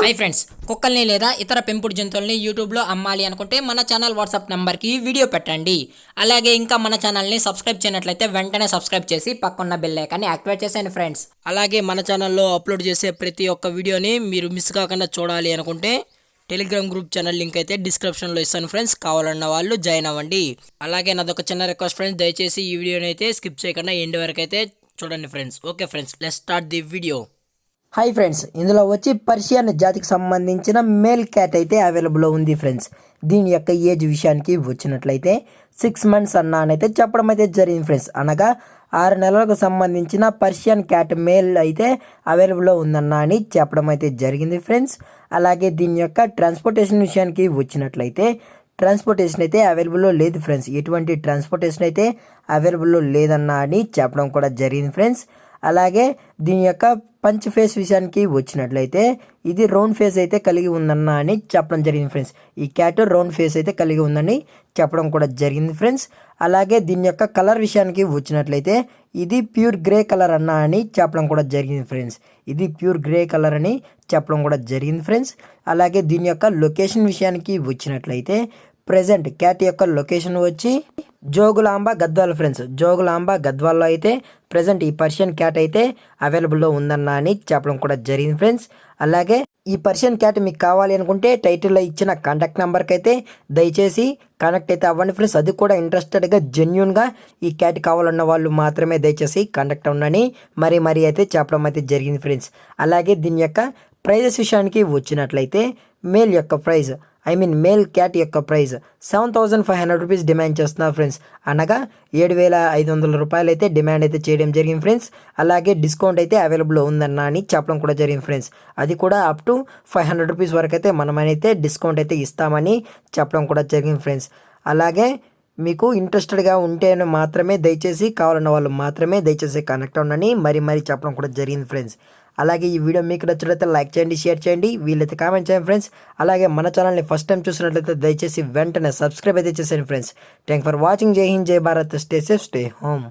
Hi friends, కుక్కల్ని లేదా ఇతర పెంపుడు జంతువుల్ని యూట్యూబ్లో అమ్మాలి అనుకుంటే మన ఛానల్ వాట్సాప్ నెంబర్కి వీడియో పెట్టండి. అలాగే ఇంకా మన ఛానల్ని సబ్స్క్రైబ్ చేయనట్లయితే వెంటనే సబ్స్క్రైబ్ చేసి పక్కన్న బెల్ ఐకాన్ని యాక్టివేట్ చేసేయండి ఫ్రెండ్స్. అలాగే మన ఛానల్లో అప్లోడ్ చేసే ప్రతి ఒక్క వీడియోని మీరు మిస్ కాకుండా చూడాలి అనుకుంటే టెలిగ్రామ్ గ్రూప్ ఛానల్ లింక్ అయితే డిస్క్రిప్షన్లో ఇస్తాను ఫ్రెండ్స్. కావాలన్న వాళ్ళు జాయిన్ అవ్వండి. అలాగే నాదొక చిన్న రిక్వెస్ట్ ఫ్రెండ్స్, దయచేసి ఈ వీడియోని అయితే స్కిప్ చేయకుండా ఎండ్ వరకు అయితే చూడండి friends. Okay friends, let's start the video. Hi friends, ఇందులో వచ్చి పర్షియన్ జాతికి సంబంధించిన మేల్ క్యాట్ అయితే అవైలబుల్లో ఉంది ఫ్రెండ్స్. దీని యొక్క ఏజ్ విషయానికి వచ్చినట్లయితే 6 months అన్నైతే చెప్పడం అయితే జరిగింది ఫ్రెండ్స్. అనగా 6 నెలలకు సంబంధించిన పర్షియన్ క్యాట్ మేల్ అయితే అవైలబుల్లో ఉందన్న అని చెప్పడం అయితే జరిగింది ఫ్రెండ్స్. అలాగే దీని యొక్క ట్రాన్స్పోర్టేషన్ విషయానికి వచ్చినట్లయితే ట్రాన్స్పోర్టేషన్ అయితే అవైలబుల్లో లేదు ఫ్రెండ్స్. ఎటువంటి ట్రాన్స్పోర్టేషన్ అయితే అవైలబుల్లో లేదన్న అని చెప్పడం కూడా జరిగింది ఫ్రెండ్స్. అలాగే దీని యొక్క పంచ్ ఫేస్ విషయానికి వచ్చినట్లయితే ఇది రౌండ్ ఫేస్ అయితే కలిగి ఉందన్న అని చెప్పడం జరిగింది ఫ్రెండ్స్. ఈ క్యాట్ రౌండ్ ఫేస్ అయితే కలిగి ఉందని చెప్పడం కూడా జరిగింది ఫ్రెండ్స్. అలాగే దీని యొక్క కలర్ విషయానికి వచ్చినట్లయితే ఇది ప్యూర్ గ్రే కలర్ అన్న అని చెప్పడం కూడా జరిగింది ఫ్రెండ్స్. ఇది ప్యూర్ గ్రే కలర్ అని చెప్పడం కూడా జరిగింది ఫ్రెండ్స్. అలాగే దీని యొక్క లొకేషన్ విషయానికి వచ్చినట్లయితే ప్రజెంట్ క్యాట్ యొక్క లొకేషన్ వచ్చి జోగులాంబ గద్వాల్ ఫ్రెండ్స్. జోగులాంబ గద్వాల్లో అయితే ప్రజెంట్ ఈ పర్షియన్ క్యాట్ అయితే అవైలబుల్లో ఉందన్న అని చెప్పడం కూడా జరిగింది ఫ్రెండ్స్. అలాగే ఈ పర్షియన్ క్యాట్ మీకు కావాలి అనుకుంటే టైటిల్లో ఇచ్చిన కాంటాక్ట్ నెంబర్కి అయితే దయచేసి కనెక్ట్ అయితే అవ్వండి ఫ్రెండ్స్. అది కూడా ఇంట్రెస్టెడ్గా జెన్యున్గా ఈ క్యాట్ కావాలన్న వాళ్ళు మాత్రమే దయచేసి కాంటాక్ట్ అవ్వండి మరీ అయితే చెప్పడం అయితే జరిగింది ఫ్రెండ్స్. అలాగే దీని యొక్క ప్రైజెస్ విషయానికి వచ్చినట్లయితే మేల్ యొక్క ప్రైజ్ మేల్ క్యాట్ యొక్క ప్రైస్ 7,500 రూపీస్ డిమాండ్ చేస్తున్నారు ఫ్రెండ్స్. అనగా 7,500 రూపాయలు అయితే డిమాండ్ అయితే చేయడం జరిగింది ఫ్రెండ్స్. అలాగే డిస్కౌంట్ అయితే అవైలబుల్ ఉందన్న అని చెప్పడం కూడా జరిగింది ఫ్రెండ్స్. అది కూడా అప్ టు 500 రూపీస్ వరకు అయితే మనమైతే డిస్కౌంట్ అయితే ఇస్తామని చెప్పడం కూడా జరిగింది ఫ్రెండ్స్. అలాగే మీకు ఇంట్రెస్టెడ్గా ఉంటేనే మాత్రమే దయచేసి కావాలన్న వాళ్ళు మాత్రమే దయచేసి కనెక్ట్ అవ్వండి మరీ చెప్పడం కూడా జరిగింది ఫ్రెండ్స్. అలాగే ఈ వీడియో మీకు నచ్చినట్లయితే లైక్ చేయండి, షేర్ చేయండి, వీళ్ళైతే కామెంట్ చేయండి ఫ్రెండ్స్. అలాగే మన ఛానల్ని ఫస్ట్ టైం చూసినట్లయితే దయచేసి వెంటనే సబ్స్క్రైబ్ అయితే చేసేయండి ఫ్రెండ్స్. Thank for watching. జై హింద్, జై Bharat. Stay safe, stay home.